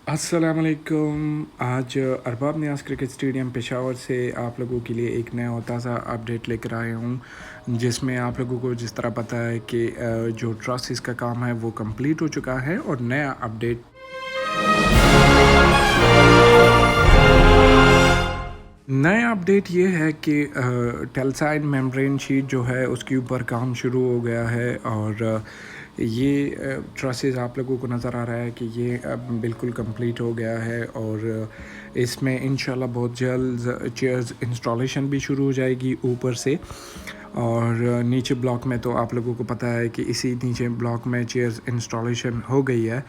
अस्सलामुअलैकुम। आज अरबाब नियाज़ cricket stadium Peshawar से आप लोगों के लिए एक नया और ताज़ा अपडेट लेकर आया हूँ, जिसमें आप लोगों को जिस तरह पता है कि जो ट्रसेस का काम है वो कंप्लीट हो चुका है और नया अपडेट नया अपडेट ये है कि टेलसाइड मेम्ब्रेन शीट जो है उसके ऊपर काम शुरू हो गया है और ये ट्रसेस आप लोगों को नज़र आ रहा है कि ये अब बिल्कुल कंप्लीट हो गया है और इसमें इंशाल्लाह बहुत जल्द चेयर्स इंस्टॉलेशन भी शुरू हो जाएगी ऊपर से। और नीचे ब्लॉक में तो आप लोगों को पता है कि इसी नीचे ब्लॉक में चेयर्स इंस्टॉलेशन हो गई है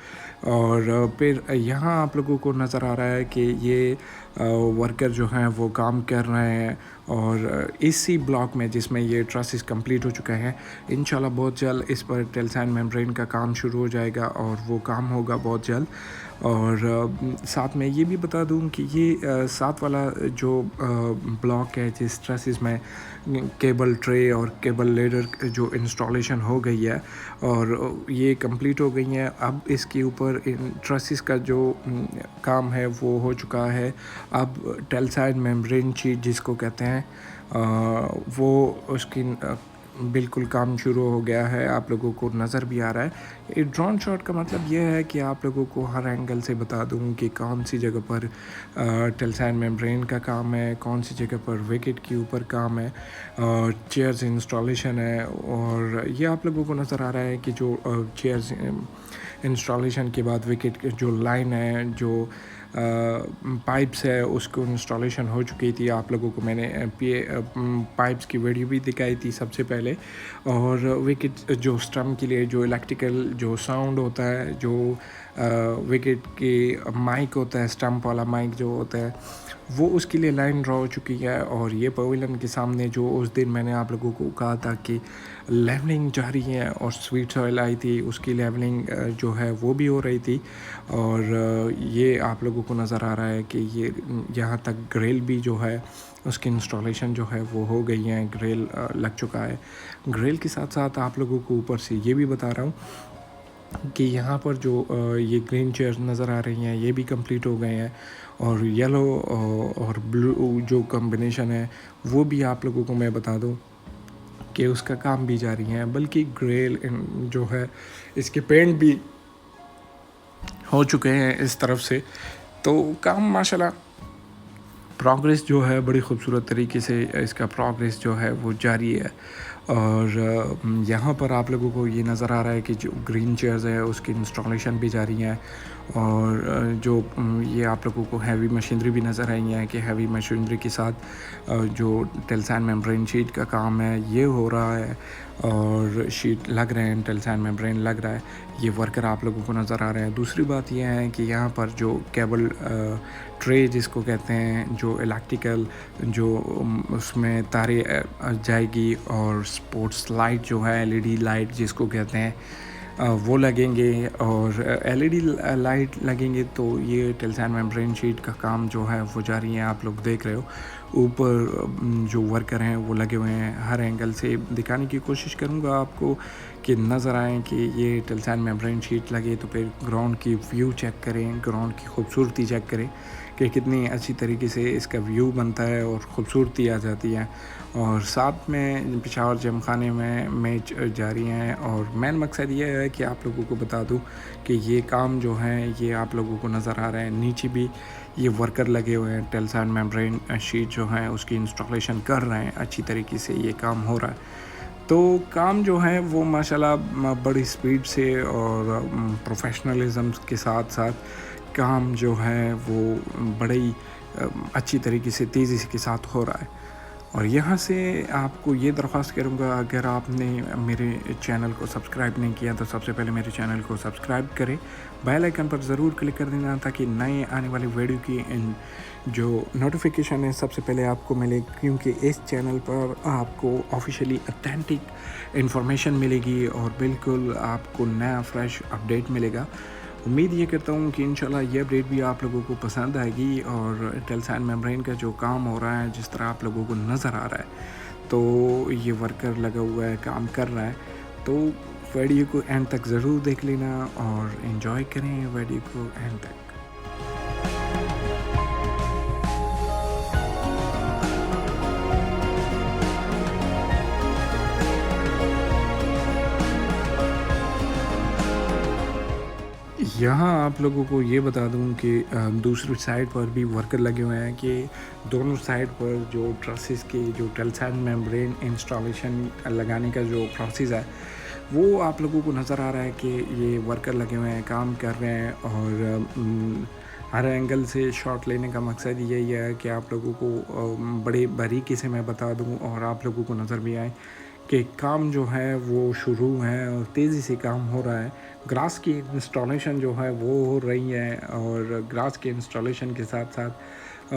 और फिर यहाँ आप लोगों को नज़र आ रहा है कि ये वर्कर जो हैं वो काम कर रहे हैं और इसी ब्लॉक में जिसमें ये ट्रसेस कंप्लीट हो चुका है इंशाल्लाह बहुत जल्द इस पर टेलसाइन मेम्ब्रेन का काम शुरू हो जाएगा और वो काम होगा बहुत जल्द। और साथ में ये भी बता दूं कि ये साथ वाला जो ब्लॉक है जिस ट्रसेस में केबल ट्रे और केबल लेडर जो इंस्टॉलेशन हो गई है और ये कंप्लीट हो गई है, अब इसके ऊपर इन ट्रसेस का जो काम है वो हो चुका है। अब टेलसाइड मेम्ब्रेन शीट जिसको कहते हैं वो उसकी बिल्कुल काम शुरू हो गया है, आप लोगों को नज़र भी आ रहा है। ये ड्रोन शॉट का मतलब ये है कि आप लोगों को हर एंगल से बता दूं कि कौन सी जगह पर टेलसाइड मेम्ब्रेन का काम है, कौन सी जगह पर विकेट के ऊपर काम है और चेयर्स इंस्टॉलेशन है। और ये आप लोगों को नज़र आ रहा है कि जो चेयर्स इंस्टॉलेशन के बाद विकेट जो लाइन है, जो पाइप्स है उसको इंस्टॉलेशन हो चुकी थी। आप लोगों को मैंने पाइप्स की वीडियो भी दिखाई थी सबसे पहले। और विकेट जो स्टम्प के लिए जो इलेक्ट्रिकल जो साउंड होता है, जो विकेट के माइक होता है, स्टम्प वाला माइक जो होता है वो उसके लिए लाइन ड्रॉ हो चुकी है। और ये पवेलियन के सामने जो उस दिन मैंने आप लोगों को कहा था कि लेवलिंग जारी है और स्वीट सॉइल आई थी, उसकी लेवलिंग जो है वो भी हो रही थी। और ये आप लोगों को नज़र आ रहा है कि ये यहाँ तक ग्रिल भी जो है उसकी इंस्टॉलेशन जो है वो हो गई है, ग्रिल लग चुका है। ग्रिल के साथ साथ आप लोगों को ऊपर से ये भी बता रहा हूँ कि यहाँ पर जो ये ग्रीन चेयर्स नज़र आ रही हैं ये भी कंप्लीट हो गए हैं और येलो और ब्लू जो कॉम्बिनेशन है वो भी आप लोगों को मैं बता दूँ कि उसका काम भी जारी है। बल्कि ग्रेल जो है इसके पेंट भी हो चुके हैं इस तरफ से, तो काम माशाल्लाह प्रोग्रेस जो है बड़ी ख़ूबसूरत तरीके से इसका प्रोग्रेस जो है वो जारी है। और यहाँ पर आप लोगों को ये नज़र आ रहा है कि जो ग्रीन चेयर्स है उसकी इंस्टॉलेशन भी जारी है। और जो ये आप लोगों को हैवी मशीनरी भी नज़र आई है कि हैवी मशीनरी के साथ जो टेलसाइन मेम्ब्रेन शीट का काम है ये हो रहा है और शीट लग रहे हैं, टेलसाइन मेम्ब्रेन लग रहा है, ये वर्कर आप लोगों को नज़र आ रहे हैं। दूसरी बात यह है कि यहाँ पर जो केबल ट्रे जिसको कहते हैं, जो इलेक्ट्रिकल जो उसमें तारे जाएगी और स्पोर्ट्स लाइट जो है एलईडी लाइट जिसको कहते हैं वो लगेंगे और एलईडी लाइट लगेंगे। तो ये टेलसाइन मेम्ब्रेन शीट का काम जो है वो जारी है, आप लोग देख रहे हो। ऊपर जो वर्कर हैं वो लगे हुए हैं, हर एंगल से दिखाने की कोशिश करूँगा आपको कि नज़र आए कि ये टेलसाइन मेम्ब्रेन शीट लगे। तो फिर ग्राउंड की व्यू चेक करें, ग्राउंड की खूबसूरती चेक करें कि कितनी अच्छी तरीके से इसका व्यू बनता है और ख़ूबसूरती आ जाती है। और साथ में पेशावर जिम खाने में मैच जारी हैं और मेन मकसद ये है कि आप लोगों को बता दूं कि ये काम जो है ये आप लोगों को नज़र आ रहा है। नीचे भी ये वर्कर लगे हुए हैं, टेलसाइन मेम्ब्रेन शीट जो है उसकी इंस्टॉलेशन कर रहे हैं, अच्छी तरीके से ये काम हो रहा है। तो काम जो है वो माशाल्लाह बड़ी स्पीड से और प्रोफेशनलिज्म के साथ साथ काम जो है वो बड़ी अच्छी तरीके से तेज़ी के साथ हो रहा है। और यहाँ से आपको ये दरख्वास्त करूँगा, अगर आपने मेरे चैनल को सब्सक्राइब नहीं किया तो सबसे पहले मेरे चैनल को सब्सक्राइब करें, बेल आइकन पर ज़रूर क्लिक कर देना ताकि नए आने वाली वीडियो की जो नोटिफिकेशन है सबसे पहले आपको मिले, क्योंकि इस चैनल पर आपको ऑफिशियली ऑथेंटिक इन्फॉर्मेशन मिलेगी और बिल्कुल आपको नया फ्रेश अपडेट मिलेगा। उम्मीद ये करता हूँ कि इंशाल्लाह ये अपडेट भी आप लोगों को पसंद आएगी। और टेलसाइन मेम्ब्रेन का जो काम हो रहा है जिस तरह आप लोगों को नज़र आ रहा है, तो ये वर्कर लगा हुआ है, काम कर रहा है। तो वीडियो को एंड तक ज़रूर देख लेना और एंजॉय करें वीडियो को एंड तक। यहाँ आप लोगों को ये बता दूँ कि दूसरी साइड पर भी वर्कर लगे हुए हैं कि दोनों साइड पर जो ट्रसेस की जो टेल्साइड मेम्ब्रेन इंस्टॉलेशन लगाने का जो प्रोसेस है वो आप लोगों को नज़र आ रहा है कि ये वर्कर लगे हुए हैं, काम कर रहे हैं। और हर एंगल से शॉट लेने का मकसद यही है कि आप लोगों को बड़े बारीकी से मैं बता दूं और आप लोगों को नज़र भी आए कि काम जो है वो शुरू है और तेज़ी से काम हो रहा है। ग्रास की इंस्टॉलेशन जो है वो हो रही है और ग्रास के इंस्टॉलेशन के साथ साथ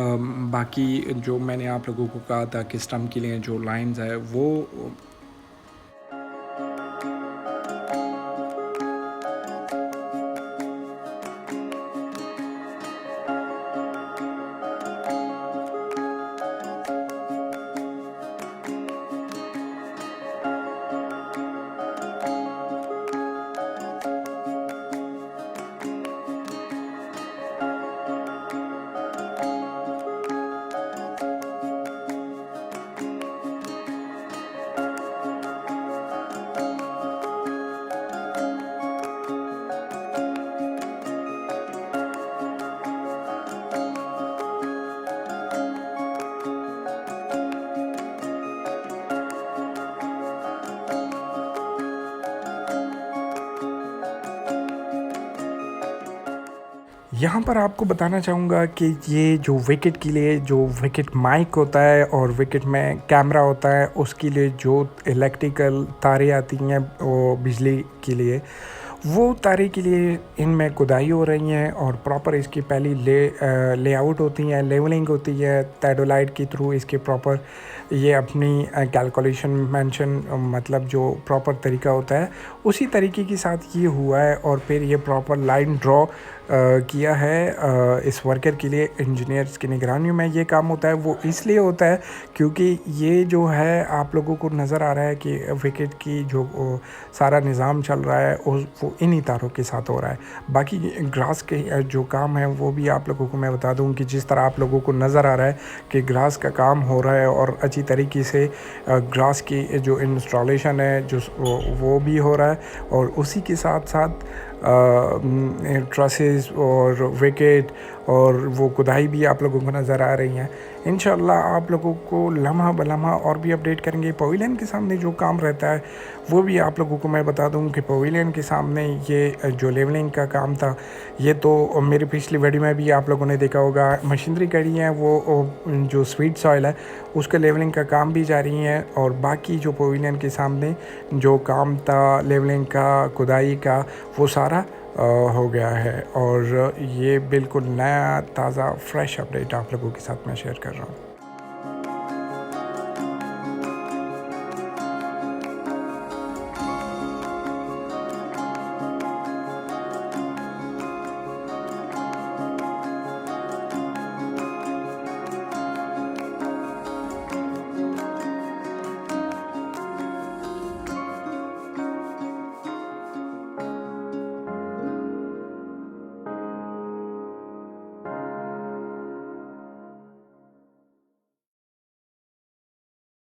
बाकी जो मैंने आप लोगों को कहा था कि स्टम्प के लिए जो लाइंस है वो यहाँ पर आपको बताना चाहूँगा कि ये जो विकेट के लिए जो विकेट माइक होता है और विकेट में कैमरा होता है उसके लिए जो इलेक्ट्रिकल तारें आती हैं वो बिजली के लिए वो तारे के लिए इनमें खुदाई हो रही हैं और प्रॉपर इसकी पहली लेआउट होती है, लेवलिंग होती है थेडोलाइट के थ्रू। इसके प्रॉपर ये अपनी कैलकुलेशन मेंशन मतलब जो प्रॉपर तरीका होता है उसी तरीके के साथ ये हुआ है और फिर ये प्रॉपर लाइन ड्रॉ किया है इस वर्कर के लिए। इंजीनियर्स की निगरानी में ये काम होता है। वो इसलिए होता है क्योंकि ये जो है आप लोगों को नज़र आ रहा है कि विकेट की जो सारा निज़ाम चल रहा है वो इन्हीं तारों के साथ हो रहा है। बाकी ग्रास के जो काम है वो भी आप लोगों को मैं बता दूं कि जिस तरह आप लोगों को नज़र आ रहा है कि ग्रास का काम हो रहा है और अच्छी तरीके से ग्रास की जो इंस्टॉलेशन है जो वो भी हो रहा है और उसी के साथ साथ ट्रसेस और विकेट और वो खुदाई भी आप लोगों को नज़र आ रही हैं। इंशाल्लाह आप लोगों को लम्हा बलम्हा और भी अपडेट करेंगे। पवेलियन के सामने जो काम रहता है वो भी आप लोगों को मैं बता दूं कि पवेलियन के सामने ये जो लेवलिंग का काम था ये तो मेरी पिछली वीडियो में भी आप लोगों ने देखा होगा। मशीनरी कड़ी है वो जो स्वीट सॉइल है उसका लेवलिंग का काम भी जारी है और बाकी जो पवेलियन के सामने जो काम था लेवलिंग का खुदाई का वो सारा हो गया है और ये बिल्कुल नया ताज़ा फ्रेश अपडेट आप लोगों के साथ मैं शेयर कर रहा हूँ।